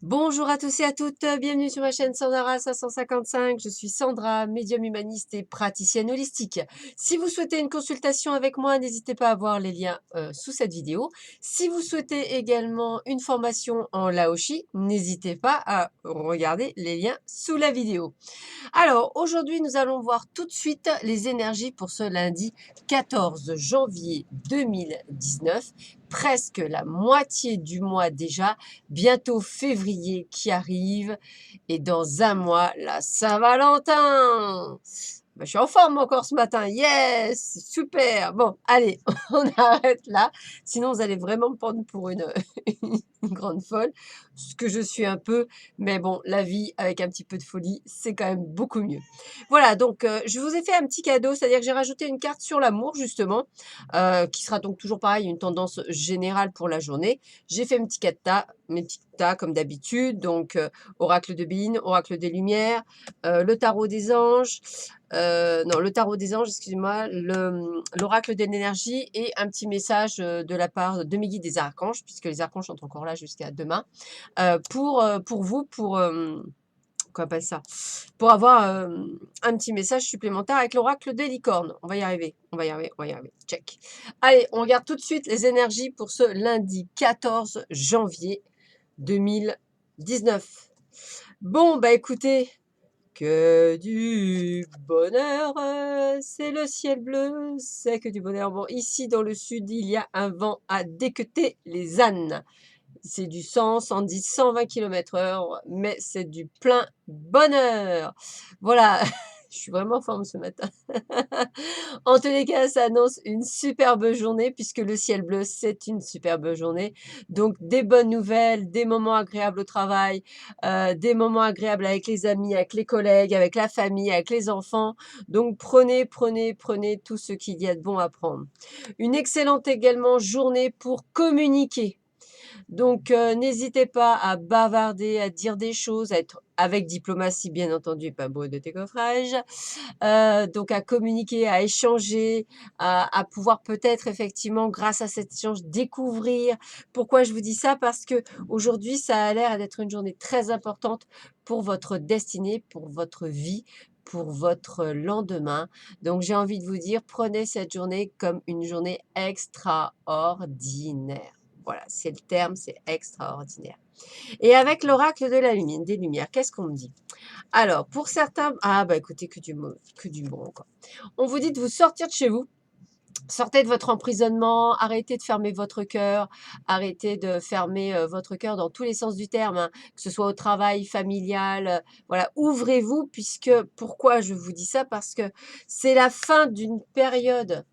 Bonjour à tous et à toutes, bienvenue sur ma chaîne Sandra 555. Je suis Sandra, médium humaniste et praticienne holistique. Si vous souhaitez une consultation avec moi, n'hésitez pas à voir les liens sous cette vidéo. Si vous souhaitez également une formation en Laoshi, n'hésitez pas à regarder les liens sous la vidéo. Alors, aujourd'hui, nous allons voir tout de suite les énergies pour ce lundi 14 janvier 2019. Presque la moitié du mois déjà, bientôt février qui arrive et dans un mois, la Saint-Valentin. Bah, je suis en forme encore ce matin. Yes, super. Bon, allez, on arrête là. Sinon, vous allez vraiment me prendre pour une, une grande folle, ce que je suis un peu. Mais bon, la vie avec un petit peu de folie, c'est quand même beaucoup mieux. Voilà, donc je vous ai fait un petit cadeau, c'est-à-dire que j'ai rajouté une carte sur l'amour, justement, qui sera donc toujours pareil, une tendance générale pour la journée. J'ai fait mes petits tas comme d'habitude, donc oracle de Béline, oracle des Lumières, le tarot des anges, non, le tarot des anges, excusez-moi, l'oracle de l'énergie et un petit message de la part de mes guides des archanges, puisque les archanges sont encore là jusqu'à demain, pour vous, qu'on appelle ça, pour avoir un petit message supplémentaire avec l'oracle des licornes. On va y arriver, on va y arriver, on va y arriver. Check. Allez, on regarde tout de suite les énergies pour ce lundi 14 janvier 2019. Bon, bah écoutez, que du bonheur, c'est le ciel bleu, c'est que du bonheur. Bon, ici dans le sud, il y a un vent à déqueter les ânes. C'est du 100, 110, 120 km/h, mais c'est du plein bonheur. Voilà, je suis vraiment en forme ce matin. En tous les cas, ça annonce une superbe journée puisque le ciel bleu, c'est une superbe journée. Donc, des bonnes nouvelles, des moments agréables au travail, des moments agréables avec les amis, avec les collègues, avec la famille, avec les enfants. Donc, prenez tout ce qu'il y a de bon à prendre. Une excellente également journée pour communiquer. Donc, n'hésitez pas à bavarder, à dire des choses, à être avec diplomatie, bien entendu, pas beau de décoffrage. Donc, à communiquer, à échanger, à pouvoir peut-être effectivement, grâce à cet échange, découvrir. Pourquoi je vous dis ça? Parce que aujourd'hui, ça a l'air d'être une journée très importante pour votre destinée, pour votre vie, pour votre lendemain. Donc, j'ai envie de vous dire, prenez cette journée comme une journée extraordinaire. Voilà, c'est le terme, c'est extraordinaire. Et avec l'oracle de la lumière, des lumières, qu'est-ce qu'on me dit? Alors, pour certains, ah bah écoutez, que du bon encore. On vous dit de vous sortir de chez vous, sortez de votre emprisonnement, arrêtez de fermer votre cœur, arrêtez de fermer votre cœur dans tous les sens du terme, hein, que ce soit au travail, familial, voilà, ouvrez-vous, puisque, pourquoi je vous dis ça? Parce que c'est la fin d'une période.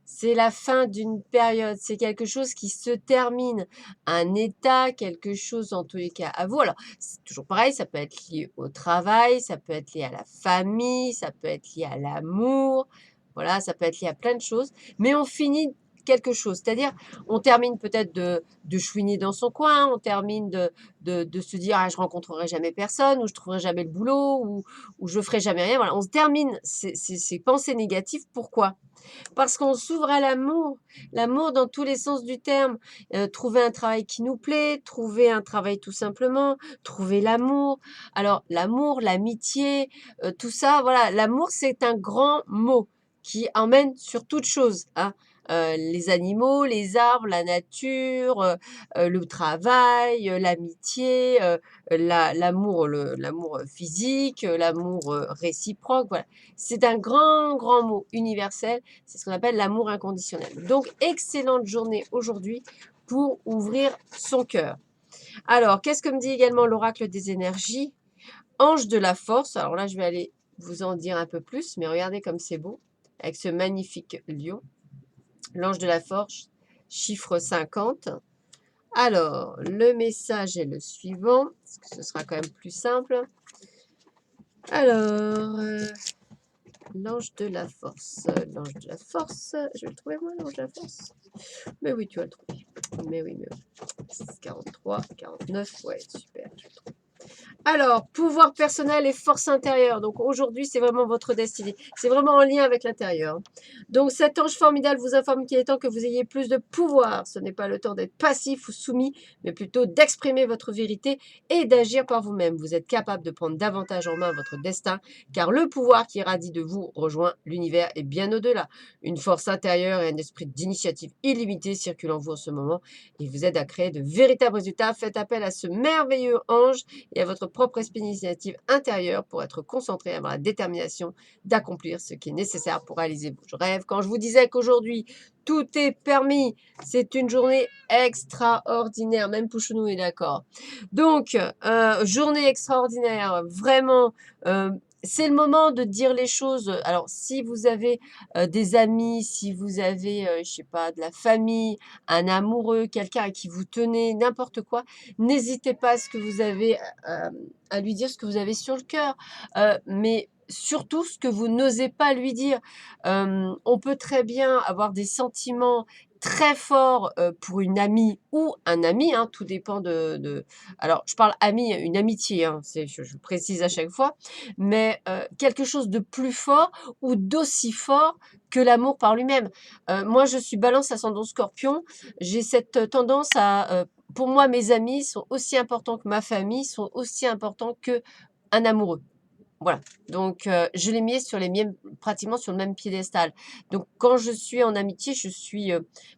C'est la fin d'une période, c'est quelque chose qui se termine, un état, quelque chose en tous les cas à vous. Alors, c'est toujours pareil, ça peut être lié au travail, ça peut être lié à la famille, ça peut être lié à l'amour, voilà, ça peut être lié à plein de choses, mais on finit quelque chose. C'est-à-dire, on termine peut-être de chouiner dans son coin, on termine de se dire: «Ah, je rencontrerai jamais personne» ou «Je trouverai jamais le boulot» ou «Je ferai jamais rien». Voilà, on se termine ces pensées négatives. Pourquoi? Parce qu'on s'ouvre à l'amour, l'amour dans tous les sens du terme. Trouver un travail qui nous plaît, trouver un travail tout simplement, trouver l'amour. Alors l'amour, l'amitié, tout ça, voilà, l'amour c'est un grand mot qui emmène sur toute chose, hein. Les animaux, les arbres, la nature, le travail, l'amitié, l'amour physique, l'amour réciproque, voilà. C'est un grand mot universel, c'est ce qu'on appelle l'amour inconditionnel. Donc, excellente journée aujourd'hui pour ouvrir son cœur. Alors, qu'est-ce que me dit également l'oracle des énergies? Ange de la force. Alors là, je vais aller vous en dire un peu plus, mais regardez comme c'est beau, avec ce magnifique lion. L'ange de la force, chiffre 50. Alors, le message est le suivant, parce que ce sera quand même plus simple. Alors, l'ange de la force. L'ange de la force. Je vais le trouver moi, l'ange de la force. Mais oui, tu vas le trouver. Mais oui, mais oui. 43, 49. Ouais, super, je le trouve. Alors, pouvoir personnel et force intérieure. Donc aujourd'hui, c'est vraiment votre destinée. C'est vraiment en lien avec l'intérieur. Donc cet ange formidable vous informe qu'il est temps que vous ayez plus de pouvoir. Ce n'est pas le temps d'être passif ou soumis, mais plutôt d'exprimer votre vérité et d'agir par vous-même. Vous êtes capable de prendre davantage en main votre destin, car le pouvoir qui irradie de vous rejoint l'univers et bien au-delà. Une force intérieure et un esprit d'initiative illimité circulent en vous en ce moment et vous aide à créer de véritables résultats. Faites appel à ce merveilleux ange et à votre propre esprit d'initiative intérieure pour être concentré, avoir la détermination d'accomplir ce qui est nécessaire pour réaliser vos rêves. Quand je vous disais qu'aujourd'hui, tout est permis, c'est une journée extraordinaire, même Pouchounou est d'accord. Donc, journée extraordinaire, vraiment, c'est le moment de dire les choses. Alors, si vous avez des amis, si vous avez, je sais pas, de la famille, un amoureux, quelqu'un à qui vous tenez, n'importe quoi, n'hésitez pas à ce que vous avez à lui dire ce que vous avez sur le cœur, mais surtout ce que vous n'osez pas lui dire. On peut très bien avoir des sentiments très forts pour une amie ou un ami, hein, tout dépend Alors, je parle amie, une amitié, hein, je précise à chaque fois, mais quelque chose de plus fort ou d'aussi fort que l'amour par lui-même. Moi, je suis balance ascendant scorpion, j'ai cette tendance à pour moi, mes amis sont aussi importants que ma famille, sont aussi importants qu'un amoureux. Voilà, donc je les mets sur les mêmes pratiquement sur le même piédestal. Donc quand je suis en amitié, je suis,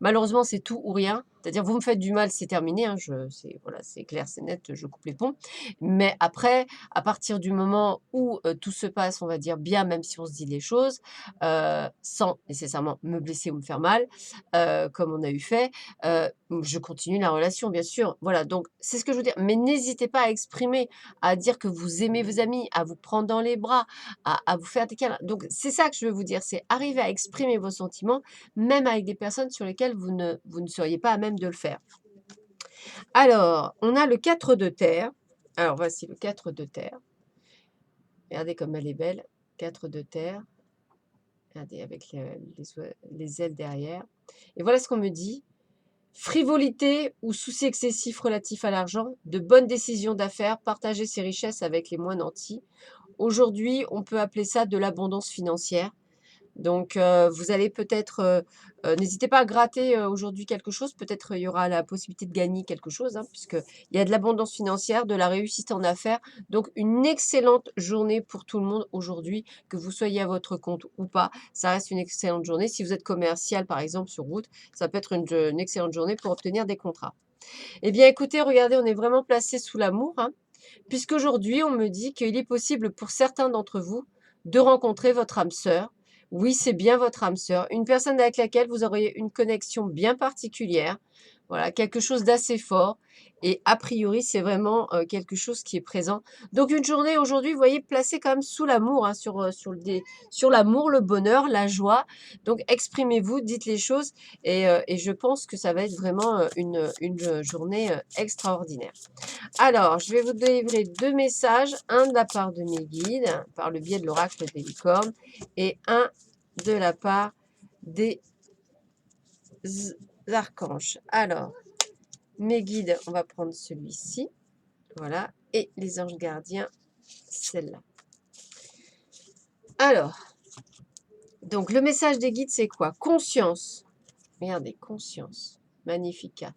malheureusement, c'est tout ou rien. C'est-à-dire, vous me faites du mal, c'est terminé, hein, c'est voilà, c'est clair, c'est net, je coupe les ponts. Mais après, à partir du moment où, tout se passe, on va dire, bien, même si on se dit les choses, sans nécessairement me blesser ou me faire mal, comme on a eu fait, je continue la relation, bien sûr. Voilà, donc c'est ce que je veux dire. Mais n'hésitez pas à exprimer, à dire que vous aimez vos amis, à vous prendre dans les bras, à vous faire des câlins. Donc c'est ça que je veux vous dire, c'est arriver à exprimer vos sentiments, même avec des personnes sur lesquelles vous ne seriez pas à même de le faire. Alors, on a le 4 de terre. Alors voici le 4 de terre. Regardez comme elle est belle. 4 de terre. Regardez avec les ailes derrière. Et voilà ce qu'on me dit. Frivolité ou souci excessif relatif à l'argent, de bonnes décisions d'affaires, partager ses richesses avec les moins nantis. Aujourd'hui, on peut appeler ça de l'abondance financière. Donc, vous allez peut-être, n'hésitez pas à gratter aujourd'hui quelque chose. Peut-être il y aura la possibilité de gagner quelque chose, hein, puisqu'il y a de l'abondance financière, de la réussite en affaires. Donc, une excellente journée pour tout le monde aujourd'hui, que vous soyez à votre compte ou pas. Ça reste une excellente journée. Si vous êtes commercial, par exemple, sur route, ça peut être une excellente journée pour obtenir des contrats. Eh bien, écoutez, regardez, on est vraiment placé sous l'amour, hein, puisqu'aujourd'hui, on me dit qu'il est possible pour certains d'entre vous de rencontrer votre âme sœur. Oui, c'est bien votre âme sœur, une personne avec laquelle vous auriez une connexion bien particulière, voilà, quelque chose d'assez fort. Et a priori, c'est vraiment quelque chose qui est présent. Donc, une journée aujourd'hui, vous voyez, placée quand même sous l'amour, hein, sur l'amour, le bonheur, la joie. Donc, exprimez-vous, dites les choses. Et je pense que ça va être vraiment une journée extraordinaire. Alors, je vais vous délivrer deux messages, un de la part de mes guides, par le biais de l'oracle des licornes, et un de la part des archanges. Alors, mes guides, on va prendre celui-ci, voilà, et les anges gardiens, celle-là. Alors, donc le message des guides, c'est quoi? Conscience. Regardez, conscience. Magnificat.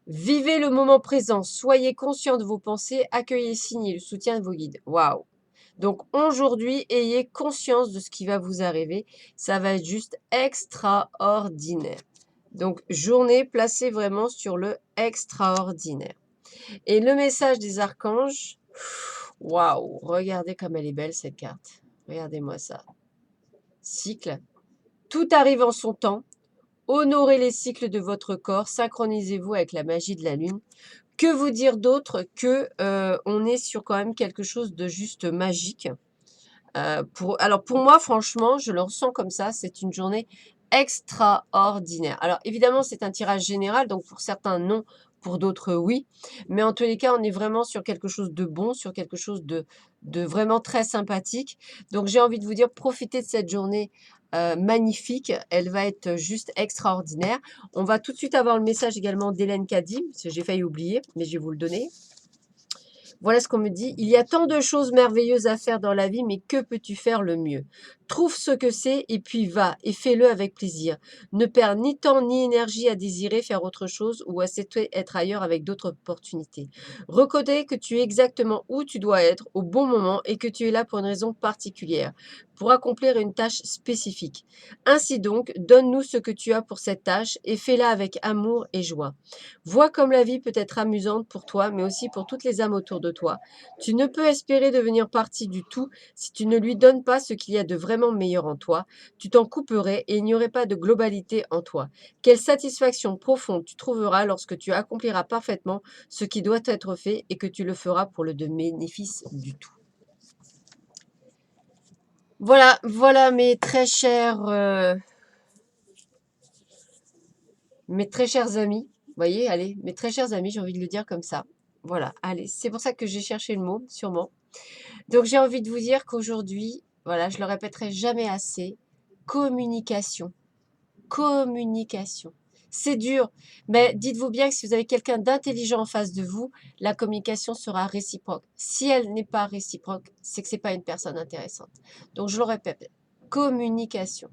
Vivez le moment présent, soyez conscient de vos pensées, accueillez, signez le soutien de vos guides. Waouh! Donc aujourd'hui, ayez conscience de ce qui va vous arriver. Ça va être juste extraordinaire. Donc journée placée vraiment sur le extraordinaire. Et le message des archanges, waouh! Regardez comme elle est belle cette carte. Regardez-moi ça. Cycle. Tout arrive en son temps. Honorez les cycles de votre corps. Synchronisez-vous avec la magie de la lune. Que vous dire d'autre que on est sur quand même quelque chose de juste magique. Alors pour moi, franchement, je le ressens comme ça. C'est une journée extraordinaire. Alors évidemment, c'est un tirage général, donc pour certains non, pour d'autres oui. Mais en tous les cas, on est vraiment sur quelque chose de bon, sur quelque chose de vraiment très sympathique. Donc j'ai envie de vous dire, profitez de cette journée magnifique. Elle va être juste extraordinaire. On va tout de suite avoir le message également d'Hélène Caddy, parce que j'ai failli oublier, mais je vais vous le donner. Voilà ce qu'on me dit. Il y a tant de choses merveilleuses à faire dans la vie, mais que peux-tu faire le mieux? Trouve ce que c'est et puis va et fais-le avec plaisir. Ne perds ni temps ni énergie à désirer faire autre chose ou à souhaiter être ailleurs avec d'autres opportunités. Reconnais que tu es exactement où tu dois être au bon moment et que tu es là pour une raison particulière, pour accomplir une tâche spécifique. Ainsi donc, donne-nous ce que tu as pour cette tâche et fais-la avec amour et joie. Vois comme la vie peut être amusante pour toi, mais aussi pour toutes les âmes autour de toi. Tu ne peux espérer devenir partie du tout si tu ne lui donnes pas ce qu'il y a de vraiment meilleur en toi. Tu t'en couperais et il n'y aurait pas de globalité en toi. Quelle satisfaction profonde tu trouveras lorsque tu accompliras parfaitement ce qui doit être fait et que tu le feras pour le bénéfice du tout. Voilà, voilà mes très chers amis. Vous voyez, allez, mes très chers amis, j'ai envie de le dire comme ça. Voilà, allez, c'est pour ça que j'ai cherché le mot, sûrement. Donc j'ai envie de vous dire qu'aujourd'hui, voilà, je le répéterai jamais assez, communication, communication. C'est dur, mais dites-vous bien que si vous avez quelqu'un d'intelligent en face de vous, la communication sera réciproque. Si elle n'est pas réciproque, c'est que c'est pas une personne intéressante. Donc je le répète, communication.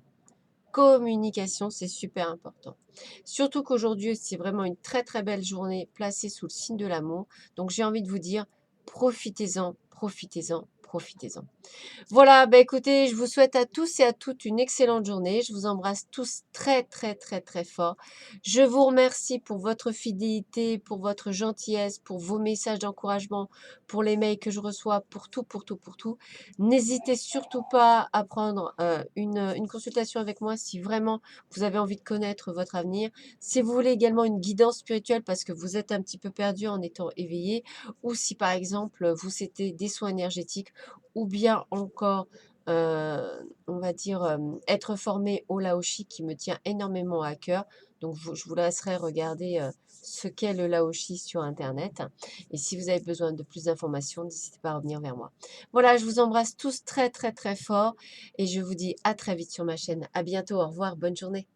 Communication, c'est super important. Surtout qu'aujourd'hui, c'est vraiment une très très belle journée placée sous le signe de l'amour. Donc j'ai envie de vous dire, profitez-en, profitez-en, profitez-en. Voilà, bah écoutez, je vous souhaite à tous et à toutes une excellente journée. Je vous embrasse tous très, très, très, très fort. Je vous remercie pour votre fidélité, pour votre gentillesse, pour vos messages d'encouragement, pour les mails que je reçois, pour tout, pour tout, pour tout. N'hésitez surtout pas à prendre une consultation avec moi si vraiment vous avez envie de connaître votre avenir. Si vous voulez également une guidance spirituelle parce que vous êtes un petit peu perdu en étant éveillé, ou si par exemple vous souhaitez des soins énergétiques, ou bien encore, on va dire, être formé au Laoshi qui me tient énormément à cœur. Donc je vous laisserai regarder, ce qu'est le Laoshi sur internet et si vous avez besoin de plus d'informations, n'hésitez pas à revenir vers moi. Voilà, je vous embrasse tous très, très, très fort et je vous dis à très vite sur ma chaîne. À bientôt, au revoir, bonne journée.